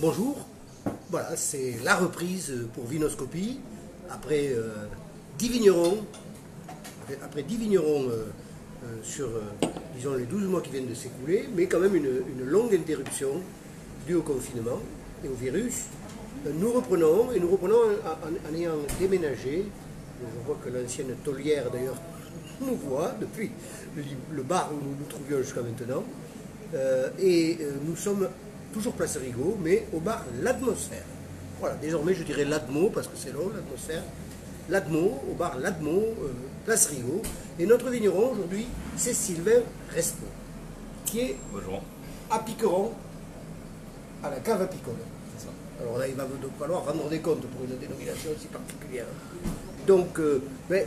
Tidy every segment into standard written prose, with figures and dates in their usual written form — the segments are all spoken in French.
Bonjour, voilà, c'est la reprise pour Vinoscopie, après 10 vignerons, sur, disons, les 12 mois qui viennent de s'écouler, mais quand même une longue interruption due au confinement et au virus. Nous reprenons en ayant déménagé. Je vois que l'ancienne taulière, d'ailleurs, nous voit depuis le bar où nous nous trouvions jusqu'à maintenant. Nous sommes toujours place Rigaud, mais au bar L'Atmosphère. Voilà, désormais je dirais l'Atmo, parce que c'est long, l'Atmosphère. L'Atmo, au bar L'Atmo, place Rigaud. Et notre vigneron aujourd'hui, c'est Sylvain Respo, qui est Bonjour. à Piqueron, à la cave apicole. C'est ça. Alors là, il va donc falloir rendre des comptes pour une dénomination aussi particulière. Donc,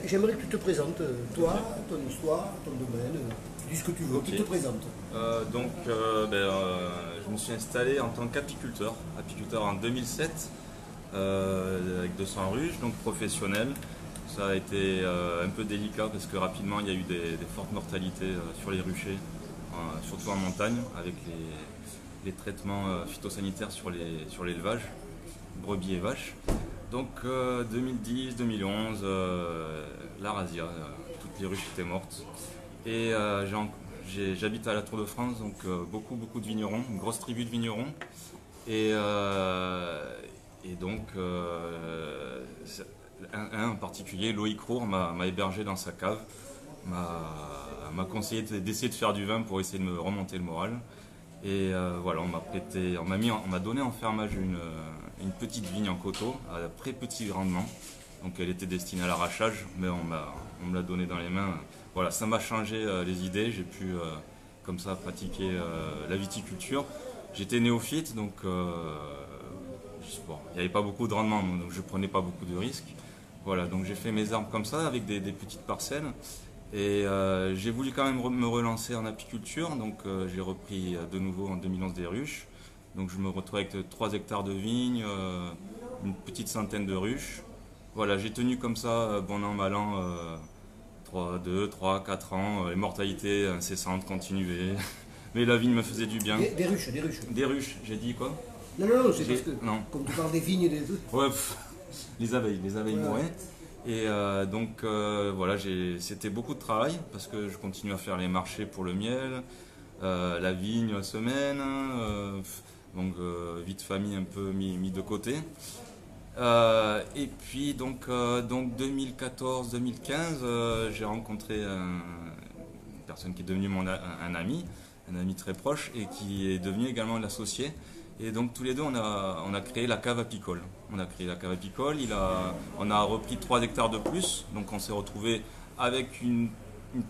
j'aimerais que tu te présentes, toi, ton histoire, ton domaine, dis ce que tu veux, Ok. tu te présentes. Je me suis installé en tant qu'apiculteur, en 2007, avec 200 ruches, donc professionnel. Ça a été un peu délicat parce que rapidement il y a eu des fortes mortalités sur les ruchers, surtout en montagne, avec les traitements phytosanitaires sur l'élevage, brebis et vaches. Donc 2010-2011, la razzia, toutes les ruches étaient mortes. Et j'habite à la Tour de France, donc beaucoup de vignerons, une grosse tribu de vignerons. Et donc, un en particulier, Loïc Roure, m'a hébergé dans sa cave, m'a conseillé d'essayer de faire du vin pour essayer de me remonter le moral. Et voilà, on m'a donné en fermage une petite vigne en coteaux, à très petit rendement. Donc elle était destinée à l'arrachage, mais on me l'a donnée dans les mains. Voilà, ça m'a changé les idées, j'ai pu comme ça pratiquer la viticulture. J'étais néophyte, donc il n'y avait pas beaucoup de rendement, donc je ne prenais pas beaucoup de risques. Voilà, donc j'ai fait mes armes comme ça, avec des petites parcelles. Et j'ai voulu quand même me relancer en apiculture, donc j'ai repris de nouveau en 2011 des ruches. Donc je me retrouve avec 3 hectares de vignes, une petite centaine de ruches. Voilà, j'ai tenu comme ça, bon an, mal an, 2, 3, 4 ans, les mortalités incessantes continuaient. Mais la vigne me faisait du bien. Des ruches. Des ruches, j'ai dit quoi? Non, c'est parce que, non. comme tu parles des vignes et des autres. Ouais, les abeilles mouraient. Et voilà, c'était beaucoup de travail parce que je continue à faire les marchés pour le miel, la vigne la semaine, donc vie de famille un peu mis de côté. Et puis donc 2014-2015, j'ai rencontré une personne qui est devenue un ami très proche et qui est devenu également l'associé. Et donc tous les deux, on a créé la cave apicole. On a repris 3 hectares de plus, donc on s'est retrouvé avec une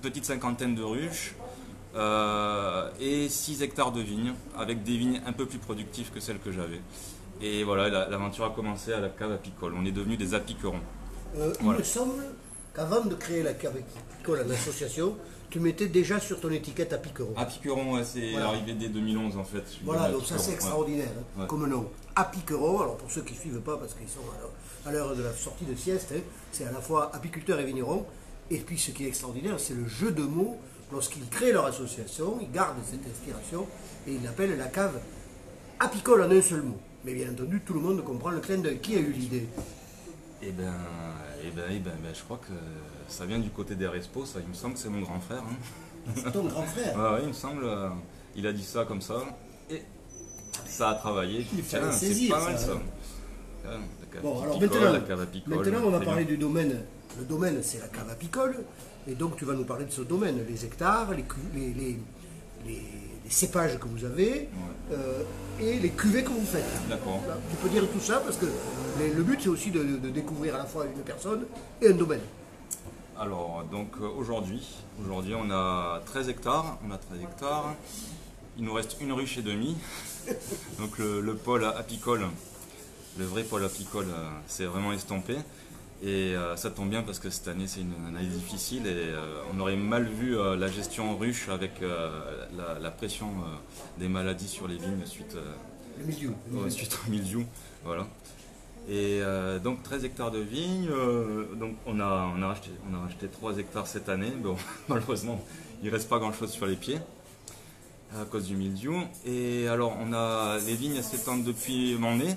petite cinquantaine de ruches et 6 hectares de vignes, avec des vignes un peu plus productives que celles que j'avais. Et voilà, l'aventure a commencé à la cave apicole. On est devenus des apiquerons. Il me semble qu'avant de créer la cave apicole en association, tu mettais déjà sur ton étiquette apiqueron. Apiqueron, ouais, c'est arrivé dès 2011 en fait. Voilà, donc ça c'est extraordinaire, ouais. Comme nom. Apiqueron, alors pour ceux qui ne suivent pas, parce qu'ils sont à l'heure de la sortie de sieste, c'est à la fois apiculteur et vigneron. Et puis ce qui est extraordinaire, c'est le jeu de mots. Lorsqu'ils créent leur association, ils gardent cette inspiration et ils l'appellent la cave apicole en un seul mot. Mais bien entendu, tout le monde comprend le clin d'œil. Qui a eu l'idée? Je crois que ça vient du côté des Respo, ça. Il me semble que c'est mon grand frère. Hein. C'est ton grand frère? Ouais, il me semble. Il a dit ça comme ça. Et ça a travaillé. Tiens, c'est pas mal ça. Bon, alors maintenant on va parler du domaine. Le domaine, c'est la cave apicole. Et donc tu vas nous parler de ce domaine, les hectares, les cépages que vous avez, et les cuvées que vous faites. D'accord. Tu peux dire tout ça parce que le but c'est aussi de découvrir à la fois une personne et un domaine. Alors, donc aujourd'hui on a 13 hectares. Il nous reste une ruche et demie. Donc le pôle apicole, le vrai pôle apicole, c'est vraiment estompé. Et ça tombe bien parce que cette année c'est une année difficile et on aurait mal vu la gestion ruche avec la pression des maladies sur les vignes suite au mildiou. Voilà. Et donc 13 hectares de vignes, donc on a racheté 3 hectares cette année. Bon, malheureusement il ne reste pas grand chose sur les pieds. à cause du mildiou. Et alors, on a les vignes s'étendent depuis Monnet.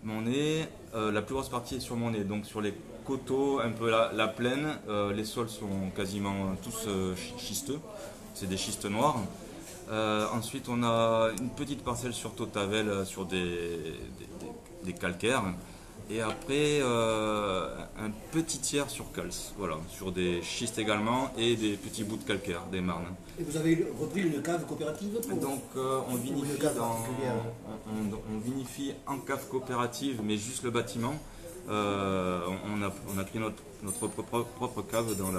Monnet, la plus grosse partie est sur Monnet, donc sur les coteaux, un peu la plaine. Les sols sont quasiment tous schisteux, c'est des schistes noirs. Ensuite, on a une petite parcelle sur Tautavel, sur des calcaires. Et après, un petit tiers sur Cals, voilà, sur des schistes également et des petits bouts de calcaire, des marnes. Et vous avez repris une cave coopérative Donc on vinifie en cave coopérative, mais juste le bâtiment. On a pris notre propre cave dans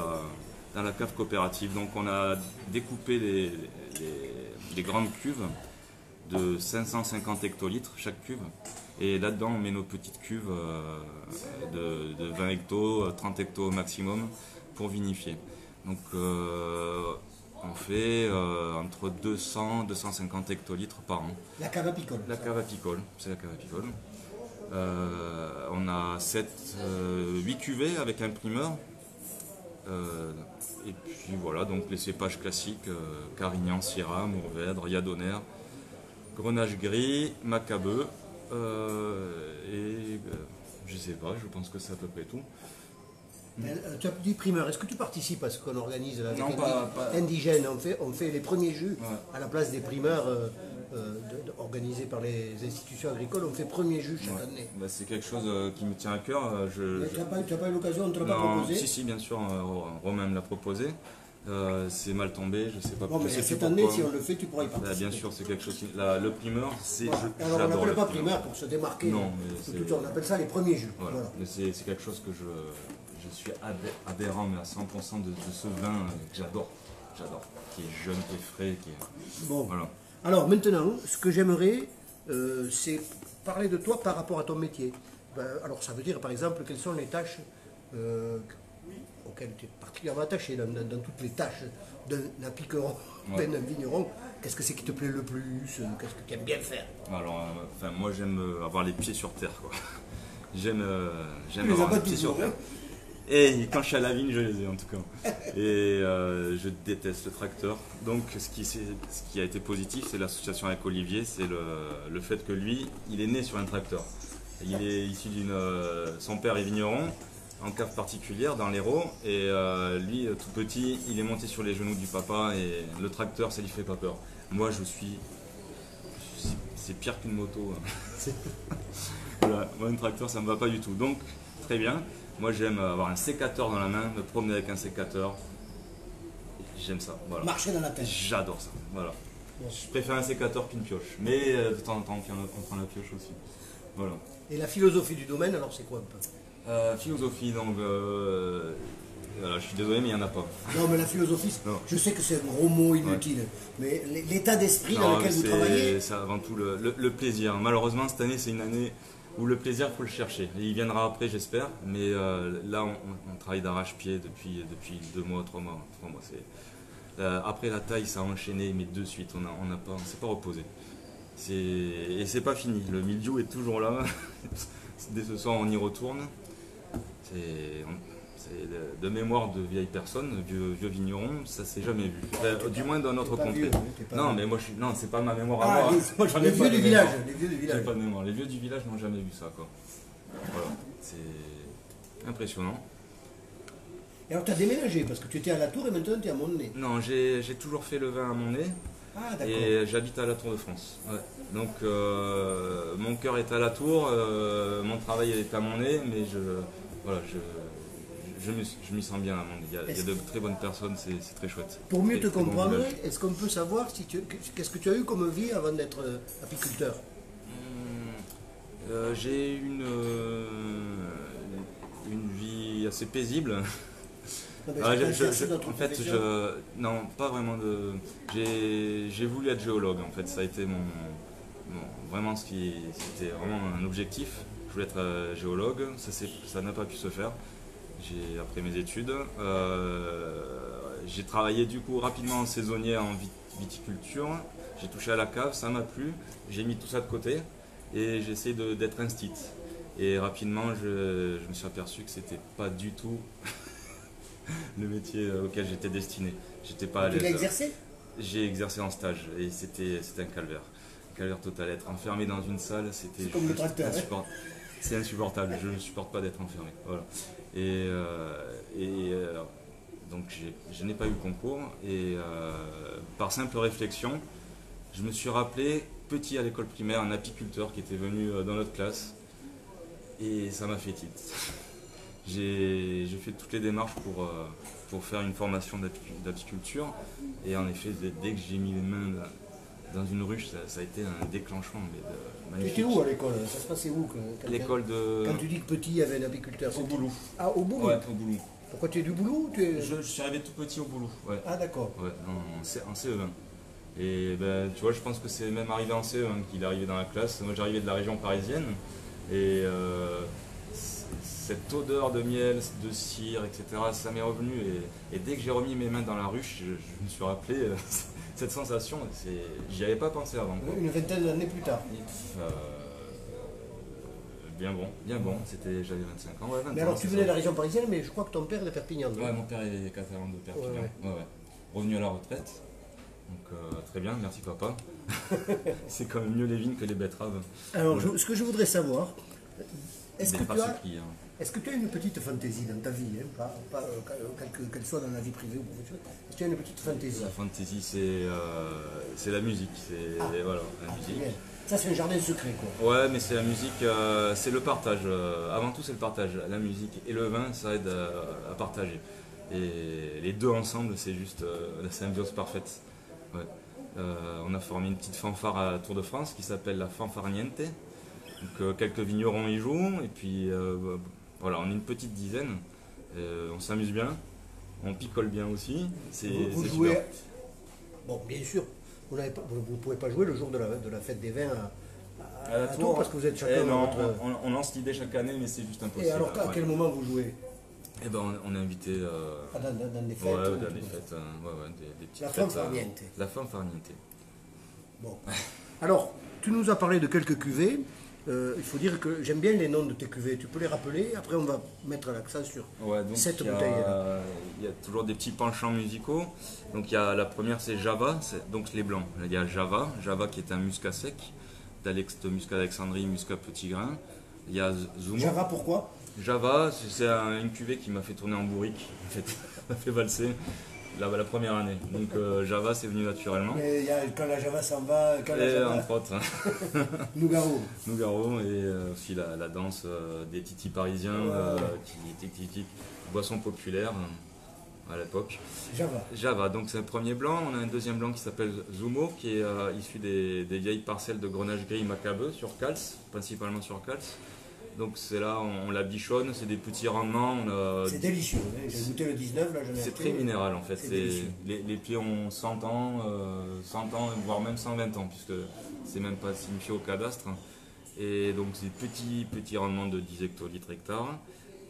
la cave coopérative. Donc on a découpé les grandes cuves de 550 hectolitres chaque cuve. Et là-dedans, on met nos petites cuves de 20 hectos, 30 hectos au maximum pour vinifier. Donc on fait entre 200 et 250 hectolitres par an. La cave apicole. La cave apicole, c'est la cave apicole. On a 8 cuvées avec un primeur. Et puis voilà, donc les cépages classiques, Carignan, Syrah, Mourvèdre, Yadonner, Grenache gris, Macabeu. Je sais pas, je pense que c'est à peu près tout. Tu as dit primeur, est-ce que tu participes à ce qu'on organise avec Non, pas. Indigène? On fait les premiers jus Ouais. à la place des primeurs organisés par les institutions agricoles. On fait premier jus chaque année. Bah, c'est quelque chose qui me tient à cœur. Tu n'as pas eu l'occasion, on ne te l'a pas proposé? Si, bien sûr, Romain me l'a proposé. C'est mal tombé, je sais pas Bon, mais je sais cette pourquoi. année, si on le fait, tu pourras y participer. Bien sûr, c'est quelque chose qui... le primeur, c'est... Voilà. Alors on n'appelle pas primeur pour se démarquer. Non, mais on appelle ça les premiers jus. Voilà. Voilà. Mais c'est quelque chose que je suis adhérent mais à 100% de ce vin que j'adore, qui est jeune, qui est frais, qui est... Bon. Voilà. Alors maintenant, ce que j'aimerais, c'est parler de toi par rapport à ton métier. Alors ça veut dire par exemple quelles sont les tâches auxquelles tu es particulièrement attaché dans toutes les tâches d'un apiqueron, d'un vigneron. Qu'est-ce que c'est qui te plaît le plus? Qu'est-ce que tu aimes bien faire? Alors, moi j'aime avoir les pieds sur terre, quoi. J'aime les avoir as les pas pieds sur toujours, terre. Et quand je suis à la vigne, je les ai en tout cas. Et je déteste le tracteur. Donc ce qui a été positif, c'est l'association avec Olivier, c'est le fait que lui, il est né sur un tracteur. Il est issu son père est vigneron, en cave particulière dans l'Hérault, et lui, tout petit, il est monté sur les genoux du papa, et le tracteur, ça lui fait pas peur. Moi, c'est pire qu'une moto. Voilà, moi, un tracteur, ça me va pas du tout. Donc, très bien. Moi, j'aime avoir un sécateur dans la main, me promener avec un sécateur. J'aime ça. Voilà. Marcher dans la tête. J'adore ça. Voilà. Je préfère un sécateur qu'une pioche. Mais de temps en temps, on prend la pioche aussi. Voilà. Et la philosophie du domaine, alors c'est quoi un peu? Philosophie, donc. Voilà, je suis désolé, mais il n'y en a pas. Non, mais la philosophie, Non. je sais que c'est un gros mot inutile, mais l'état d'esprit dans lequel vous travaillez. C'est avant tout le plaisir. Malheureusement, cette année, c'est une année où le plaisir, il faut le chercher. Et il viendra après, j'espère. Mais là, on travaille d'arrache-pied depuis 2 mois, 3 mois. Après la taille, ça a enchaîné, mais de suite, on s'est pas reposé. Et c'est pas fini. Le mildiou est toujours là. Dès ce soir, on y retourne. C'est de mémoire de vieilles personnes, vieux vignerons, ça s'est jamais vu. Du moins dans notre contrée. Non, mais moi non, c'est pas ma mémoire à moi. Moi, les vieux du village. Les vieux du J'ai village. pas de mémoire. Les vieux du village n'ont jamais vu ça, quoi. Voilà, c'est impressionnant. Et alors tu as déménagé parce que tu étais à la Tour et maintenant tu es à Montenay. Non, j'ai toujours fait le vin à Montenay. Ah d'accord. Et j'habite à la Tour de France. Ouais. Donc mon cœur est à la Tour, mon travail est à Montenay, mais je m'y sens bien à Montenay. Il y a de très bonnes personnes, c'est très chouette. Pour mieux te Très bon comprendre, village. est-ce qu'on peut savoir qu'est-ce que tu as eu comme vie avant d'être apiculteur? J'ai une vie assez paisible. Non, mais Ah, c'est exercer notre en fait, profession. non, pas vraiment de. J'ai voulu être géologue. En fait, ça a été vraiment c'était vraiment un objectif. Je voulais être géologue. Ça n'a pas pu se faire. Après mes études, j'ai travaillé du coup rapidement en saisonnier en viticulture. J'ai touché à la cave, ça m'a plu. J'ai mis tout ça de côté et j'ai essayé d'être instit. Et rapidement, je me suis aperçu que c'était pas du tout le métier auquel j'étais destiné. J'étais pas à Tu l'as l'aise. exercé? J'ai exercé en stage et c'était un calvaire. Calvaire total. Être enfermé dans une salle, c'était comme le tracteur. C'est insupportable. Je ne supporte pas d'être enfermé. Voilà. Et, donc je n'ai pas eu le concours et par simple réflexion, je me suis rappelé petit à l'école primaire un apiculteur qui était venu dans notre classe et ça m'a fait tilt. J'ai fait toutes les démarches pour faire une formation d'apiculture et en effet dès que j'ai mis les mains dans une ruche, ça a été un déclenchement magnifique. Tu étais où à l'école? Ça se passait où L'école de... Quand tu dis que petit, il y avait un apiculteur. Au Boulou. Ah, au Boulou? Ouais, au Boulou. Pourquoi tu es du Boulou? Je suis arrivé tout petit au Boulou. Ouais. Ah d'accord. Ouais, en CE20. Et ben, tu vois, je pense que c'est même arrivé en CE1 qu'il est arrivé dans la classe. Moi j'arrivais de la région parisienne et cette odeur de miel, de cire, etc., ça m'est revenu. Et dès que j'ai remis mes mains dans la ruche, je me suis rappelé cette sensation. J'y avais pas pensé avant. Quoi. Une vingtaine d'années plus tard. Bien bon. J'avais 25 ans. Ouais, 20 mais alors ans, tu venais de la région parisienne, mais je crois que ton père est de Perpignan. Non? Ouais, mon père est catalan de Perpignan. Ouais. Revenu à la retraite. Donc très bien, merci papa. C'est quand même mieux les vignes que les betteraves. Alors ce que je voudrais savoir, est-ce que tu as une petite fantaisie dans ta vie, hein, pas qu'elle soit dans la vie privée ou professionnelle, est-ce que tu as une petite fantaisie? La fantaisie c'est la musique, voilà, la musique. Bien. Ça c'est un jardin secret quoi. Ouais, mais c'est la musique, c'est le partage. Avant tout c'est le partage, la musique et le vin ça aide à partager. Et les deux ensemble c'est juste la symbiose parfaite. Ouais. On a formé une petite fanfare à Tour de France qui s'appelle la Fanfarniente. Donc quelques vignerons y jouent et puis voilà, on est une petite dizaine. On s'amuse bien, on picole bien aussi. Vous jouez. Bon, bien sûr, vous ne pouvez pas jouer le jour de la fête des vins à Tours parce que vous êtes chacun dans votre... On lance l'idée chaque année, mais c'est juste impossible. Et alors, à quel moment vous jouez? Eh ben, on est invité dans des fêtes. Ouais, dans des fêtes, des petites fêtes. La Fanfarniente. Bon. Alors, tu nous as parlé de quelques cuvées. Il faut dire que j'aime bien les noms de tes cuvées. Tu peux les rappeler? Après, on va mettre l'accent sur cette bouteille-là. Il y a toujours des petits penchants musicaux. Donc, la première, c'est Java, donc les blancs. Il y a Java qui est un muscat sec, de muscat d'Alexandrie, muscat petit grain. Il y a Zumo. Java, pourquoi? Java, c'est une cuvée qui m'a fait tourner en bourrique, en fait, m'a fait valser la première année. Donc Java, c'est venu naturellement. Mais quand la Java s'en va, entre autres. Nougaro et aussi la danse des titis parisiens, qui était boisson populaire à l'époque. Java, donc c'est un premier blanc. On a un deuxième blanc qui s'appelle Zumo, qui est issu des vieilles parcelles de Grenache gris macabeux sur Cals, principalement sur Cals. Donc c'est là, on la bichonne, c'est des petits rendements. C'est délicieux, hein. J'ai goûté le 19, là j'en ai C'est très minéral en fait. Les pieds ont 100 ans, voire même 120 ans, puisque c'est même pas signifié au cadastre. Et donc c'est petits rendements de 10 hectolitres hectares.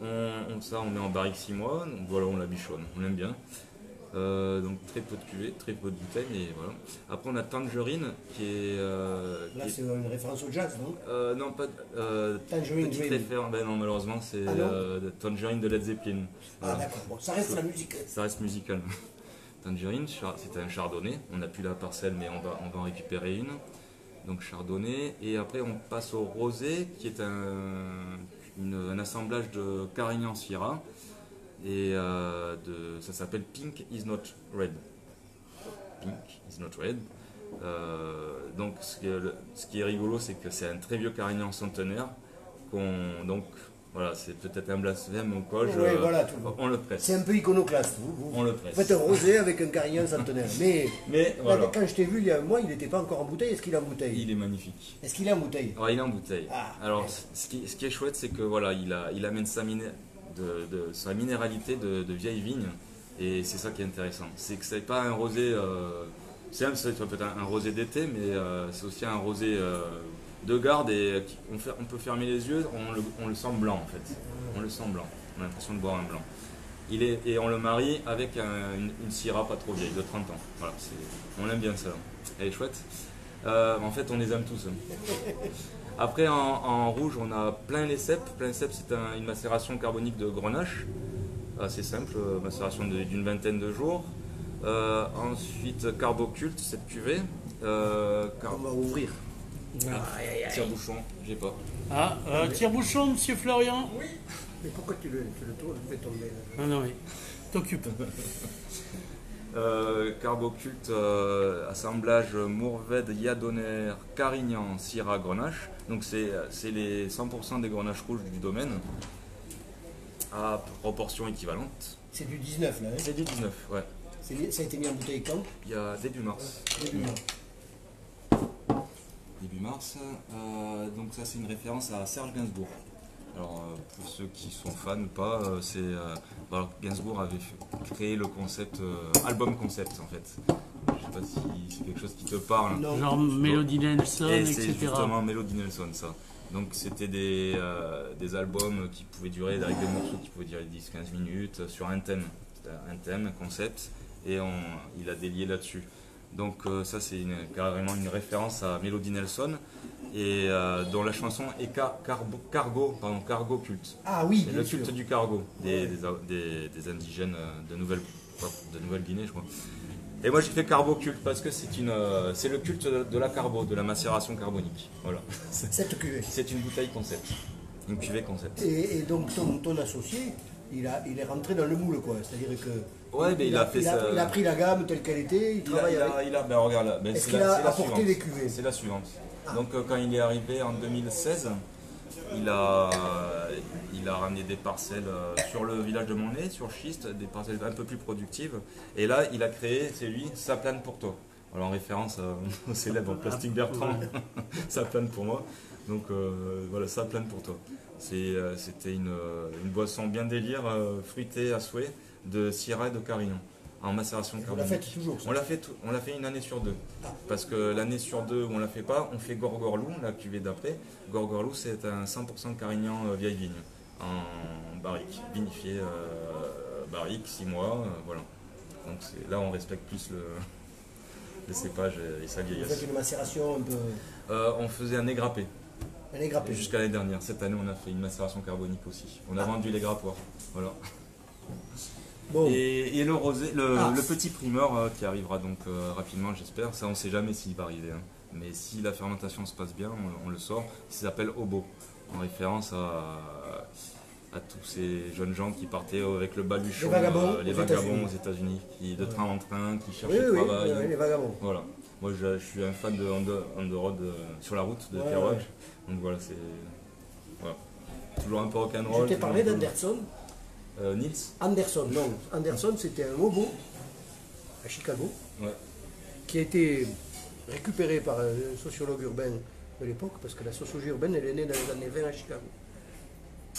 On met en barrique 6 mois, donc voilà, on la bichonne, on aime bien. Donc très peu de cuvées, très peu de bouteilles, et voilà. Après on a Tangerine qui est... là c'est une référence au jazz, non? Non, pas... Tangerine Dream. Ben non, malheureusement c'est Tangerine de Led Zeppelin. Voilà. Ah d'accord, bon, ça reste la musique. Ça reste musical. Tangerine, c'était un chardonnay, on n'a plus la parcelle mais on va en récupérer une. Donc chardonnay, et après on passe au rosé qui est un assemblage de Carignan Syrah. Et ça s'appelle Pink is not red. Pink is not red. Donc ce qui est rigolo, c'est que c'est un très vieux Carignan centenaire. Donc voilà, c'est peut-être un blasphème ou quoi. Voilà, on le presse. C'est un peu iconoclaste. On le presse. Vous faites un rosé avec un Carignan centenaire. Mais voilà. Quand je t'ai vu il y a un mois, il n'était pas encore en bouteille. Est-ce qu'il est en bouteille? Il est magnifique. Est-ce qu'il est en bouteille? Il est en bouteille. Alors ouais. ce qui est chouette, c'est que voilà, il amène sa minéralité de vieilles vignes, et c'est ça qui est intéressant, c'est que c'est pas un rosé, ça peut être un rosé d'été, mais c'est aussi un rosé de garde, et on peut fermer les yeux, on le sent blanc en fait, on le sent blanc, on a l'impression de boire un blanc. Et on le marie avec une Syrah pas trop vieille, de 30 ans, voilà, on aime bien ça, elle est chouette. En fait on les aime tous. Après, en rouge, on a plein les cèpes. Plein les cèpes, c'est une macération carbonique de Grenache. Assez simple, macération d'une vingtaine de jours. Ensuite, Carboculte, cette cuvée. On va ouvrir. Tire-bouchon, j'ai pas. Ah, tire-bouchon, monsieur Florian. Mais pourquoi tu le tournes, tu fais tomber là? Non, non, oui. T'occupe. Carboculte, assemblage Mourvèdre, Yadonner, Carignan, Syrah, Grenache. Donc c'est les 100% des grenaches rouges du domaine à proportion équivalente. C'est du 19 là, hein? C'est du 19, ouais. Ça a été mis en bouteille quand? Il y a début mars. Début mars. Donc ça c'est une référence à Serge Gainsbourg. Alors pour ceux qui sont fans ou pas, voilà, Gainsbourg avait créé le concept, album concept en fait. Je sais pas si c'est quelque chose qui te parle. Non. Genre Melody Nelson, Et etc. c'est justement Melody Nelson ça. Donc c'était des albums qui pouvaient durer, avec des morceaux qui pouvaient durer 10-15 minutes sur un thème. C'était un thème, un concept, et il a délié là-dessus. Donc ça c'est carrément une référence à Melody Nelson, et dont la chanson est Cargo Culte. Ah oui, C'est bien le sûr. culte du cargo, des indigènes de Nouvelle-Guinée, je crois. Et moi j'ai fait Carbo Culte parce que c'est le culte de la carbo, de la macération carbonique. Voilà. Cette cuvée. C'est une bouteille concept, une cuvée concept. Et donc ton associé, il est rentré dans le moule, quoi. C'est-à-dire que Ouais, mais il a fait ça. il a pris la gamme telle qu'elle était, il travaille avec. Ben, regarde là, ben, Est-ce c'est qu'il la- a c'est la apporté suivante. des cuvées? C'est la suivante. Ah. Donc quand il est arrivé en 2016, il a ramené des parcelles sur le village de Montlhéry, sur schiste, des parcelles un peu plus productives. Et là, il a créé, c'est lui, Sa plane pour toi. Alors en référence au célèbre Plastique Bertrand, Sa plane pour moi. Donc voilà, Sa plane pour toi. C'était une boisson bien délire, fruitée à souhait, de Syrah et de Carignan, en macération On l'a carbonique. fait toujours, ça. On l'a fait une année sur deux. Parce que l'année sur deux où on ne la fait pas, on fait Gorgorlou, la cuvée d'après. Gorgorlou, c'est un 100% Carignan vieille vigne, en barrique, vinifié barrique, 6 mois, voilà. Donc là, on respecte plus le cépage et sa Vous vieillesse. faites une macération un peu. On faisait un nez grappé. Elle est grappée. Jusqu'à l'année dernière. Cette année, on a fait une macération carbonique aussi. On a vendu les grappoirs. Voilà. Bon, Et le rosé, Ah. le petit primeur qui arrivera donc rapidement, j'espère. Ça, on ne sait jamais s'il va arriver, hein. Mais si la fermentation se passe bien, on le sort. Il s'appelle Obo, en référence à tous ces jeunes gens qui partaient avec le baluchon, Les vagabonds aux aux États-Unis, de train en train, qui oui, cherchaient oui, travail. oui, les vagabonds. Voilà. Moi, je suis un fan de on the road sur la route de Ouais, Kerouac. ouais. Donc voilà, c'est voilà. Toujours un peu Je rock'n'roll. t'ai parlé toujours un peu- d'Anderson. Nils. Anderson, non. Anderson, c'était un hobo à Chicago Ouais. qui a été récupéré par un sociologue urbain de l'époque, parce que la sociologie urbaine, elle est née dans les années 20 à Chicago,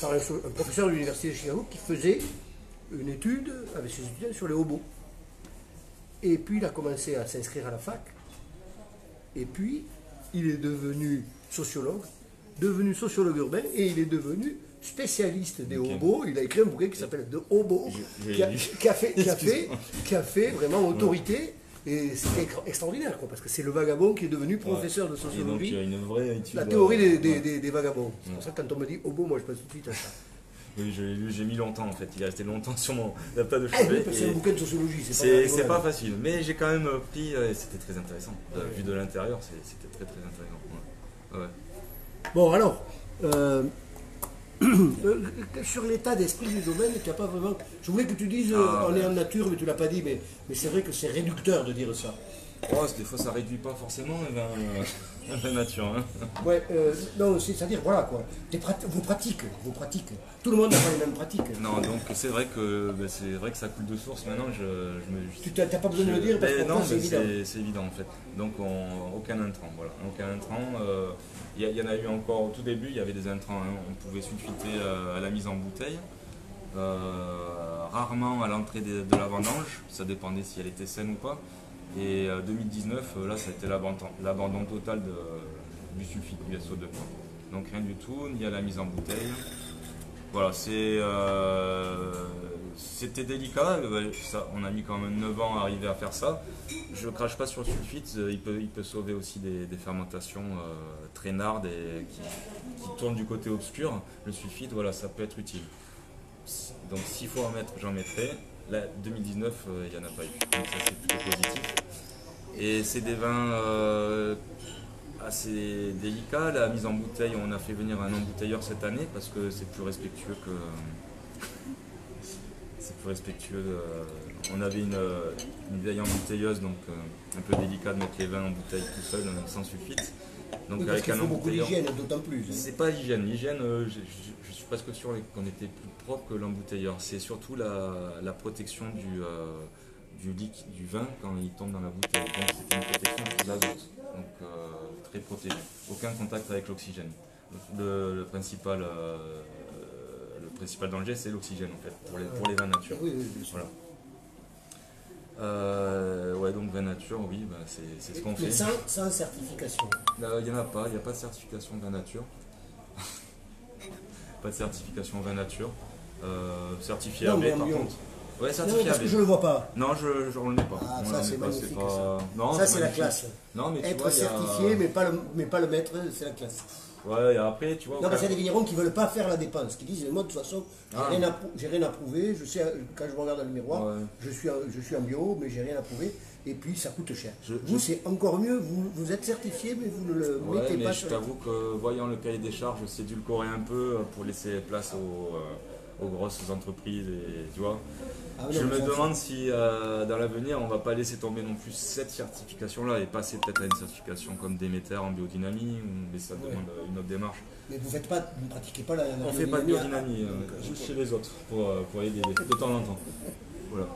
par un professeur de l'université de Chicago qui faisait une étude avec ses étudiants sur les hobos. Et puis il a commencé à s'inscrire à la fac, et puis il est devenu sociologue urbain, et il est devenu spécialiste des Ok. hobos. Il a écrit un bouquin qui s'appelle De Hobo, J'ai qui a, lu. qui a fait vraiment autorité. Et c'était extraordinaire, quoi, parce que c'est le vagabond qui est devenu professeur de Et donc il y sociologie. a une vraie étude. La théorie ouais. des vagabonds. C'est pour ça que quand on me dit hobo, moi je pense tout de suite à ça. Oui, je l'ai lu, j'ai mis longtemps en fait. Il est resté longtemps sur mon la table de Ah oui, chevet. parce que c'est un bouquin de sociologie, C'est pas facile, mais j'ai quand même pris. C'était très intéressant. Vu de l'intérieur, c'était très très intéressant. Ouais. Ouais. Bon, alors, sur l'état d'esprit du domaine, tu n'as pas vraiment. Je voulais que tu dises on est en nature, mais tu l'as pas dit, mais c'est vrai que c'est réducteur de dire ça. Oh, des fois ça réduit pas forcément un vin nature. Hein. Ouais, non, c'est-à-dire, voilà quoi, vos pratiques. Tout le monde n'a pas les mêmes pratiques. Non, donc c'est vrai que ça coule de source. Maintenant, Tu n'as pas besoin de le dire parce que non, c'est évident. c'est évident en fait. Donc aucun intrant, voilà, aucun intrant. Il y en a eu encore au tout début, il y avait des intrants. Hein. On pouvait sulfiter à la mise en bouteille. Rarement à l'entrée de la vendange, ça dépendait si elle était saine ou pas. Et 2019, là, ça a été l'abandon total du sulfite, du SO2. Donc rien du tout, ni à la mise en bouteille. Voilà, c'était délicat. On a mis quand même 9 ans à arriver à faire ça. Je ne crache pas sur le sulfite, il peut sauver aussi des fermentations traînardes et qui tournent du côté obscur. Le sulfite, voilà, ça peut être utile. Donc s'il faut en mettre, j'en mettrai. Là, 2019, il n'y en a pas eu. Donc ça c'est plutôt positif. Et c'est des vins assez délicats. La mise en bouteille, on a fait venir un embouteilleur cette année parce que c'est plus respectueux que. C'est plus respectueux. On avait une vieille embouteilleuse, donc un peu délicat de mettre les vins en bouteille tout seul, sans sulfite. Donc Oui, parce qu'il faut beaucoup d'hygiène, d'autant plus. Hein. C'est pas l'hygiène. L'hygiène, je suis presque sûr qu'on était plus propre que l'embouteilleur. C'est surtout la protection du vin quand il tombe dans la bouteille. Donc c'était une protection sous l'azote, donc très protégé. Aucun contact avec l'oxygène. Le principal danger, c'est l'oxygène en fait pour les vins nature. Oui, oui, bien sûr. Voilà. Ouais, donc vin nature, oui, bah, c'est ce qu'on fait. Mais sans certification. Il n'y en a pas, il n'y a pas de certification vin nature. Pas de certification vin nature. Certifié Non, AB mais par ambiant. contre. Ouais, Non, certifié parce AB. que je le vois pas. Non, on le met pas. Ah, On ça le c'est met pas, magnifique. pas... Ça, Non, ça c'est la magnifique. classe. Non, mais tu Être vois, il y a- certifié, mais pas le mettre, c'est la classe. Ouais, et après, tu vois. Non, parce qu'il y a des vignerons qui ne veulent pas faire la dépense, qui disent moi de toute façon, Ah. j'ai rien à prouver, je sais, quand je me regarde dans le miroir, Ouais. je suis en bio, mais j'ai rien à prouver, et puis ça coûte cher. Je- Vous, c'est encore mieux, vous êtes certifié, mais vous ne le Ouais, mettez mais pas je sur t'avoue que voyant le cahier des charges, c'est édulcoré un peu pour laisser place aux grosses entreprises, et tu vois. Ah, non, Je mais me ça, demande si dans l'avenir on va pas laisser tomber non plus cette certification-là et passer peut-être à une certification comme Déméter en biodynamie, mais ça Ouais. demande une autre démarche. Mais vous ne pratiquez pas la On fait pas de biodynamie. biodynamie, juste chez les autres, pour aider de temps en temps. Voilà.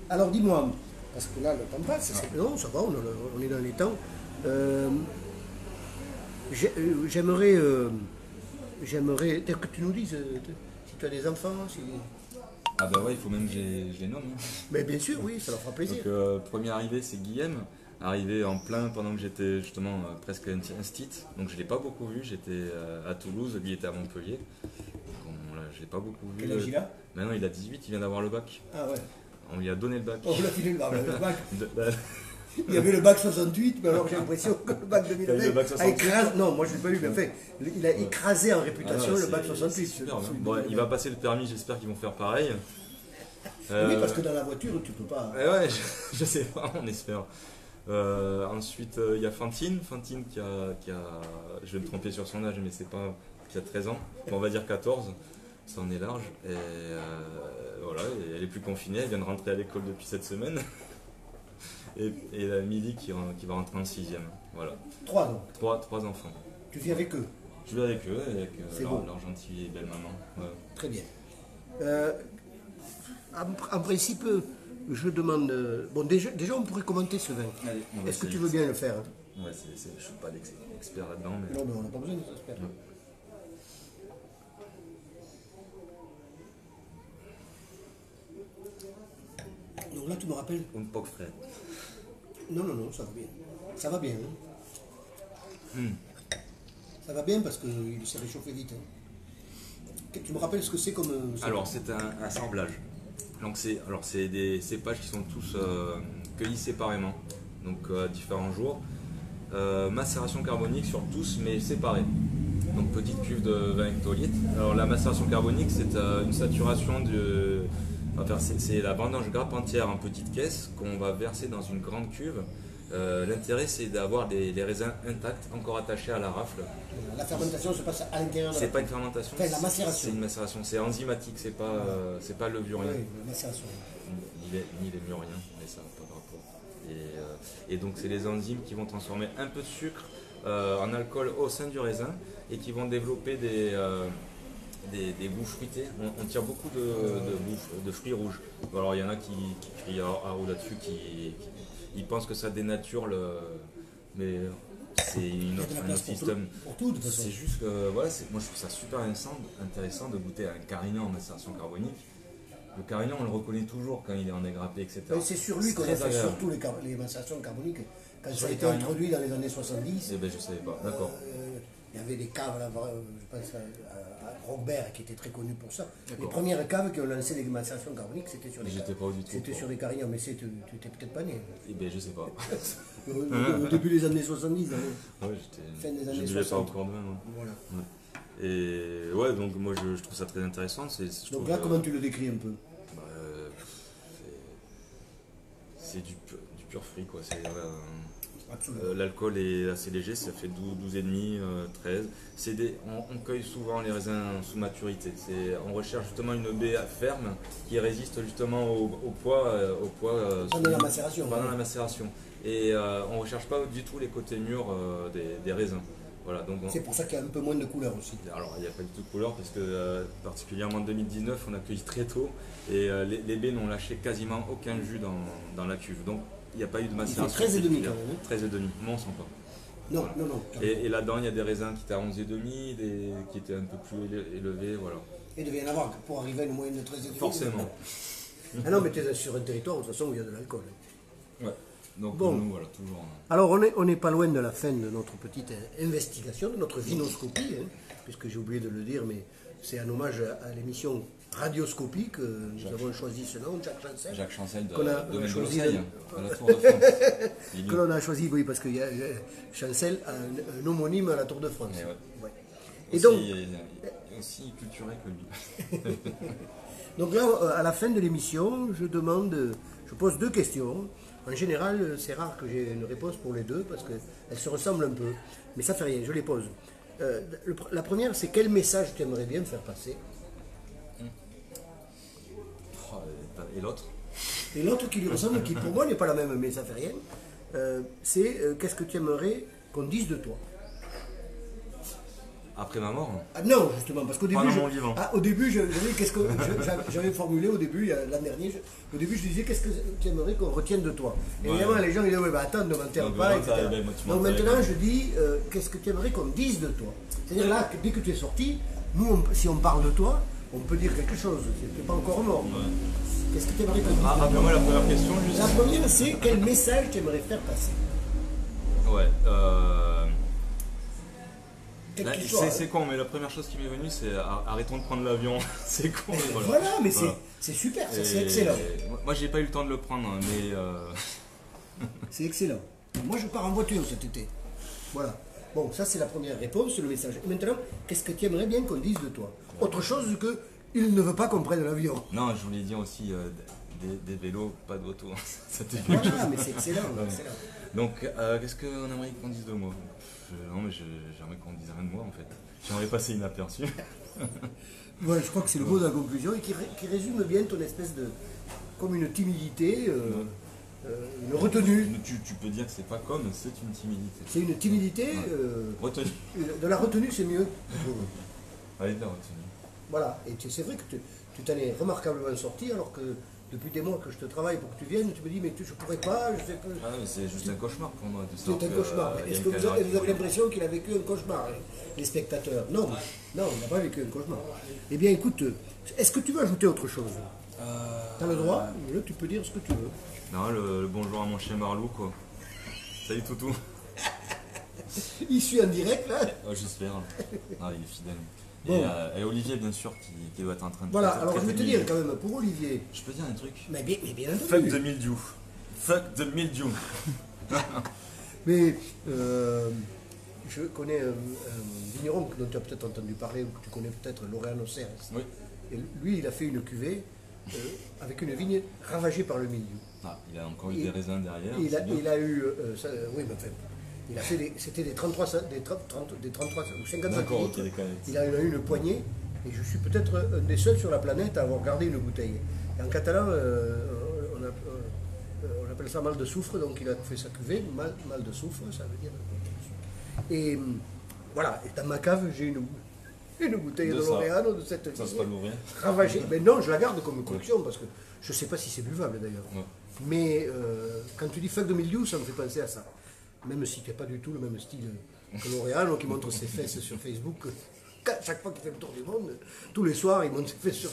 Alors dis-moi, parce que là le temps passe, non, ça va, on est dans les temps. J'aimerais que tu nous dises si tu as des enfants, si... Ah bah ouais, il faut même que je les nomme. Hein. Mais bien sûr, oui, ça leur fera plaisir. Donc premier arrivé c'est Guillaume, arrivé en plein pendant que j'étais justement presque instit, donc je l'ai pas beaucoup vu, j'étais à Toulouse, lui était à Montpellier. Donc, je l'ai pas beaucoup vu. Quel âge il a? Maintenant il a 18, il vient d'avoir le bac. Ah ouais. On lui a donné le bac. On l'a filé le bac. Bah, Il y avait le bac 68, mais alors j'ai l'impression que le bac T'as eu 2020 le bac a 68? écrasé. Non, moi je ne l'ai pas eu, mais enfin, il a écrasé en réputation ah, le bac c'est 68. super, celui hein. de Bon, 2020. il va passer le permis, j'espère qu'ils vont faire pareil. Oui, parce que dans la voiture, tu peux pas. Ouais, je sais pas, on espère. Ensuite, il y a Fantine je vais me tromper sur son âge, mais c'est pas, qui a 13 ans, bon, on va dire 14, ça en est large. Et voilà, et elle est plus confinée, elle vient de rentrer à l'école depuis cette semaine. Et la Milly qui va rentrer en 6ème. Voilà. 3 donc. Trois enfants. Tu vis avec eux. Je vais avec eux, avec C'est leur, beau. leur gentille et belle maman. Ouais. Très bien. En principe, je demande. Bon, déjà, on pourrait commenter ce vin. Allez, on va Est-ce que tu essayer. veux bien le faire? Ouais, je suis pas expert là-dedans, mais. Non, mais on n'a pas besoin de s'expert. Donc là, tu me rappelles. Un poc frais. Non, ça va bien. Ça va bien. Hein. Ça va bien parce qu'il s'est réchauffé vite. Hein. Tu me rappelles ce que c'est comme. Alors, c'est un assemblage. Donc, c'est des cépages qui sont tous cueillis séparément, donc à différents jours. Macération carbonique sur tous, mais séparés. Donc, petite cuve de 20 hectolitres. Alors, la macération carbonique, c'est une saturation de. Enfin, c'est la vendange grappe entière en petite caisse qu'on va verser dans une grande cuve. L'intérêt, c'est d'avoir les raisins intacts, encore attachés à la rafle. La fermentation se passe à l'intérieur de C'est pas une fermentation, Enfin, la macération. c'est une macération, c'est enzymatique, c'est pas levurien, Oui, la macération. ni les mûriens, mais ça n'a pas de rapport. Et donc c'est les enzymes qui vont transformer un peu de sucre en alcool au sein du raisin et qui vont développer des goûts fruités. On tire beaucoup de fruits rouges. Alors il y en a qui crient à haut là-dessus, ils pensent que ça dénature mais c'est Il y a de la un place autre système. pour tout, de toute façon. C'est juste que voilà, moi je trouve ça super intéressant de goûter à un carignan en macération carbonique. Le carignan, on le reconnaît toujours quand il est en égrappé, etc. Mais c'est sur lui qu'on a très fait agréable. surtout les macérations carboniques. Quand Sur ça a les été carignans. introduit dans les années 70, Eh ben je savais pas, d'accord. il y avait des caves, là, je pense à Roquebert, qui était très connu pour ça. Les D'accord. premières caves qui ont lancé des macérations carboniques, c'était sur les J'étais pas du tout au C'était courant. sur des carignans, mais tu n'étais peut-être pas né. Eh ben je sais pas. Au début des années 70. Hein. Ouais, Fin des je années buvais pas 60. encore de vin. Ouais. Voilà. Et ouais, donc moi je trouve ça très intéressant. Je Donc trouve, là, comment tu le décris un peu? bah, c'est du pur fruit, quoi. Absolument. L'alcool est assez léger, ça fait 12,5, 13. On cueille souvent les raisins sous maturité. On recherche justement une baie ferme qui résiste justement au poids. Pendant la macération. Pendant la macération. Et on ne recherche pas du tout les côtés mûrs des raisins. Voilà, donc c'est pour ça qu'il y a un peu moins de couleur aussi. Alors il n'y a pas du tout de couleur parce que particulièrement en 2019 on a cueilli très tôt et les baies n'ont lâché quasiment aucun jus dans la cuve. Donc il n'y a pas eu de macération. Il fait 13,5 quand même. 13,5, moi on sent pas. Non, Voilà. non. Et là-dedans il y a des raisins qui étaient à 11,5, qui étaient un peu plus élevés, voilà. Il devait y en avoir pour arriver à une moyenne de 13,5. Forcément. Ah non, mais tu es sur un territoire de toute façon où il y a de l'alcool. Ouais. Donc Bon. nous voilà, toujours. Alors on n'est pas loin de la fin de notre petite investigation, de notre vinoscopie, hein, puisque j'ai oublié de le dire, mais c'est un hommage à l'émission Radioscopie que nous avons choisi ce nom, Jacques Chancel. Jacques Chancel Qu'on a de choisi Mendelosseil, à la Tour de France. Que l'on a choisi, oui, parce que Chancel a un homonyme à la Tour de France. Et ouais. Ouais. Et donc, il est aussi culturé que lui. donc là, à la fin de l'émission, je pose deux questions. En général, c'est rare que j'ai une réponse pour les deux parce qu'elles se ressemblent un peu. Mais ça fait rien, je les pose. La première, c'est quel message tu aimerais bien faire passer? Oh, et l'autre? Et l'autre qui lui ressemble, qui pour moi n'est pas la même, mais ça fait rien, c'est qu'est-ce que tu aimerais qu'on dise de toi? Après ma mort? Ah non, justement, parce qu'au début, Pendant mon vivant. au début, j'avais formulé au début, l'an dernier, au début, je disais qu'est-ce que tu aimerais qu'on retienne de toi. Et Ouais. évidemment, les gens ils disaient, ouais, bah attends, ne m'enterre Donc, pas, maintenant, etc. ben, moi, tu Donc m'enterres. maintenant, je dis, qu'est-ce que tu aimerais qu'on dise de toi? C'est-à-dire là, dès que tu es sorti, nous, si on parle de toi, on peut dire quelque chose, tu n'es pas encore mort. Ouais. Qu'est-ce que tu aimerais qu'on dise de toi? Rappelle-moi la première question, juste. La première, c'est quel message tu aimerais faire passer? Ouais. Quel Là, qu'il soit, c'est con, mais la première chose qui m'est venue, c'est arrêtons de prendre l'avion. C'est con, mais voilà. Voilà, mais Voilà. c'est super, ça, Et- c'est excellent. Moi, j'ai pas eu le temps de le prendre, hein, mais C'est excellent. Moi, je pars en voiture cet été. Voilà. Bon, ça, c'est la première réponse, le message. Et maintenant, qu'est-ce que tu aimerais bien qu'on dise de toi? Autre chose que il ne veut pas qu'on prenne l'avion. non, je voulais dire aussi des vélos, pas de moto. Ça te fait Voilà, quelque chose. mais c'est excellent. Ouais. excellent. Donc, qu'est-ce qu'on aimerait qu'on dise de moi? Non, mais j'aimerais qu'on dise rien de moi en fait. J'aimerais passer inaperçu. Ouais, je crois que c'est le mot de la conclusion et qui résume bien ton espèce de. Comme une timidité, une retenue. Tu peux dire que c'est pas comme, c'est une timidité. C'est une timidité. Retenue. De la retenue, c'est mieux. je trouve. Allez, la retenue. Voilà. Et c'est vrai que tu t'en es remarquablement sorti alors que depuis des mois que je te travaille pour que tu viennes, tu me dis mais je pourrais pas, je sais pas. Ah, mais c'est juste un cauchemar pour moi. de C'est savoir un que, cauchemar. il y a Est-ce une que vous caméra avez, qui vous avez tourne. l'impression qu'il a vécu un cauchemar, les spectateurs? Non, non, on n'a pas vécu un cauchemar. Eh bien écoute, est-ce que tu veux ajouter autre chose? Tu as le droit, là, tu peux dire ce que tu veux. Non, le bonjour à mon chien Marlou, quoi. Salut Toutou. Il suit en direct là. Oh, j'espère. Ah, il est fidèle. Bon. Et Olivier, bien sûr, qui doit être en train de. Voilà, traiter- alors je vais traiter te de dire mildiou. quand même, pour Olivier, Je peux dire un truc? mais bien Fuck entendu. the mildiou. Fuck the mildiou. Mais je connais un vigneron dont tu as peut-être entendu parler, ou que tu connais peut-être, Laureano Serres. Oui. Et lui, il a fait une cuvée avec une vigne ravagée par le milieu. Ah, il a encore eu Et- des raisins derrière. Et c'est bien. il a eu, oui, mais enfin, il a fait c'était des 33, des 33 ou 50 D'accord, ok, centilitres. des canettes. Il en a eu une poignée, et je suis peut-être un des seuls sur la planète à avoir gardé une bouteille. Et en catalan, on appelle ça mal de soufre, donc il a fait sa cuvée, mal de soufre, ça veut dire. Et voilà, et dans ma cave, j'ai une bouteille de De ça. Laureano de cette Ça se vigne passe l'ouvrir. ravagée. Mais non, je la garde comme collection parce que je ne sais pas si c'est buvable d'ailleurs. Ouais. Mais quand tu dis fuck 2012, ça me fait penser à ça. Même si tu n'as pas du tout le même style que L'Oréal, qui montre ses fesses sur Facebook. Chaque fois qu'il fait le tour du monde, tous les soirs, il montre ses fesses sur.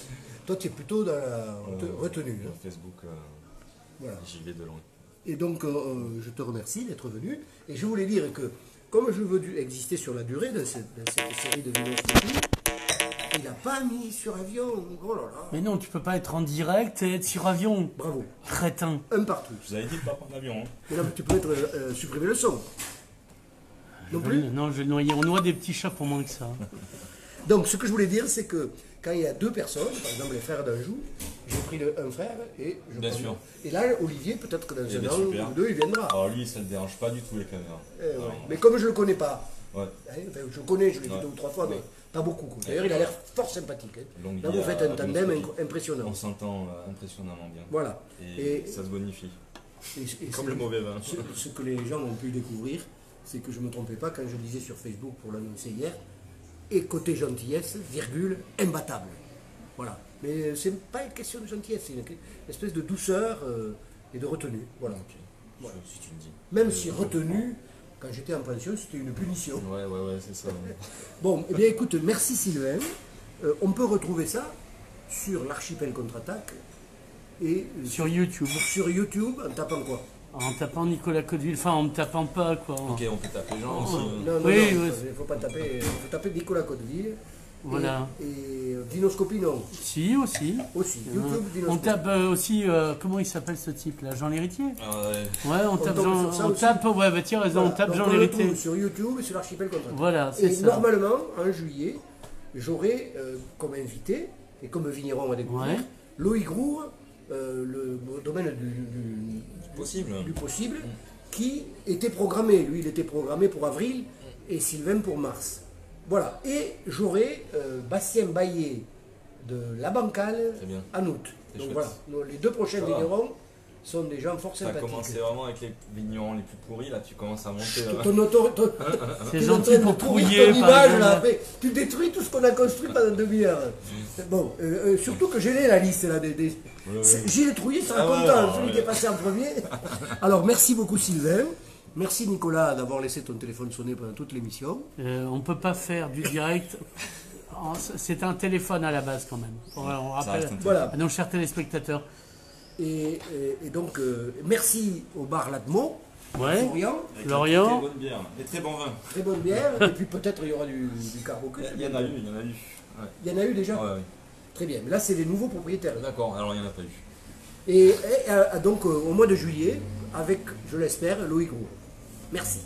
Toi, tu es plutôt dans la retenue. Hein. Facebook, Voilà. j'y vais de loin. Et donc, je te remercie d'être venu. Et je voulais dire que, comme je veux exister sur la durée dans cette série de vidéos, il n'a pas mis sur avion. Oh là là. Mais non, tu peux pas être en direct et être sur avion. Bravo. Crétin. Un partout. Je vous avais dit de pas prendre l'avion. Hein. Et là, tu peux être supprimer le son. Non plus. Non, je vais le noyer. On noie des petits chats pour moins que ça. Donc ce que je voulais dire, c'est que quand il y a deux personnes, par exemple les frères d'Anjou, j'ai pris un frère et je Bien prends- sûr. Et là, Olivier, peut-être que dans Eh un ben, an super. ou deux, il viendra. Alors lui, ça ne le dérange pas du tout les caméras. Ouais. Alors, Mais comme je le connais pas, ouais. hein, enfin, je le connais, je l'ai vu Ouais. 2 ou 3 fois, mais Ouais. pas beaucoup. Quoi. D'ailleurs, il a l'air fort sympathique. Hein. Longue Là, vie vous faites à un tandem Anoscopie. impressionnant. On s'entend impressionnamment bien. Voilà. Et ça se bonifie. Et Comme c'est- le mauvais vin. Ce que les gens ont pu découvrir, c'est que je ne me trompais pas quand je disais sur Facebook pour l'annoncer hier, et côté gentillesse, virgule, imbattable. Voilà. Mais c'est pas une question de gentillesse, c'est une espèce de douceur et de retenue. Voilà. Ok. Voilà. Si tu le dis. Même si retenue, quand j'étais en pension, c'était une punition. Ouais, c'est ça. Bon, eh bien écoute, merci Sylvain. On peut retrouver ça sur l'Archipel Contre-Attaque et Sur YouTube. sur YouTube en tapant quoi? En tapant Nicolas Codeville, enfin en me tapant pas quoi. Ok, on peut taper les gens aussi. Non, non, Oui, non, oui. il ne faut pas taper. Il faut taper Nicolas Codeville. Voilà. Et Dinoscopie, non. Si, aussi. Aussi. YouTube, On Dinoscopie. tape aussi, comment il s'appelle ce type là, Jean L'Héritier. Ouais. Ouais, on tape tombe Jean, sur ça on aussi. tape, ouais, bah tiens, raison, Voilà. on tape Donc, Jean on le L'Héritier. trouve sur YouTube et sur l'Archipel Contre-Attaque. Voilà, c'est Et ça. normalement, en juillet, j'aurai comme invité, et comme vigneron à découvrir, Ouais. Loïc Roure, le domaine Possible. du possible, qui était programmé. Lui, il était programmé pour avril et Sylvain pour mars. Voilà. Et j'aurai Bastien Baillet de La Bancale Très bien. en août. C'est Donc chouette. voilà, les deux prochains Ça va. vignerons sont des gens fort Ça a sympathiques. commencé vraiment avec les vignons les plus pourris, là tu commences à monter. C'est tu es en gentil train de pour pourrir trouiller, ton par image, exemple. là, après. Tu détruis tout ce qu'on a construit pendant 2 demi-heure. Bon, surtout que j'ai la liste là. Gilles Trouillet sera Ah ouais, content, ouais, celui ouais. qui est passé en premier. Alors merci beaucoup Sylvain. Merci Nicolas d'avoir laissé ton téléphone sonner pendant toute l'émission. On peut pas faire du direct. C'est un téléphone à la base quand même. On rappelle reste un Voilà. à nos chers téléspectateurs. Et donc merci au bar Latmo, Ouais. Florian, Avec Florian. Très bonne bière, et très bon vin. très bonne bière. Et puis peut-être il y aura du carbocus. Il y en a eu, il y en a eu. Ouais. Il y en a eu déjà. Ouais. Très bien. Mais là c'est les nouveaux propriétaires. D'accord, alors il n'y en a pas eu. Et donc au mois de juillet, avec, je l'espère, Loïc Roux. Merci.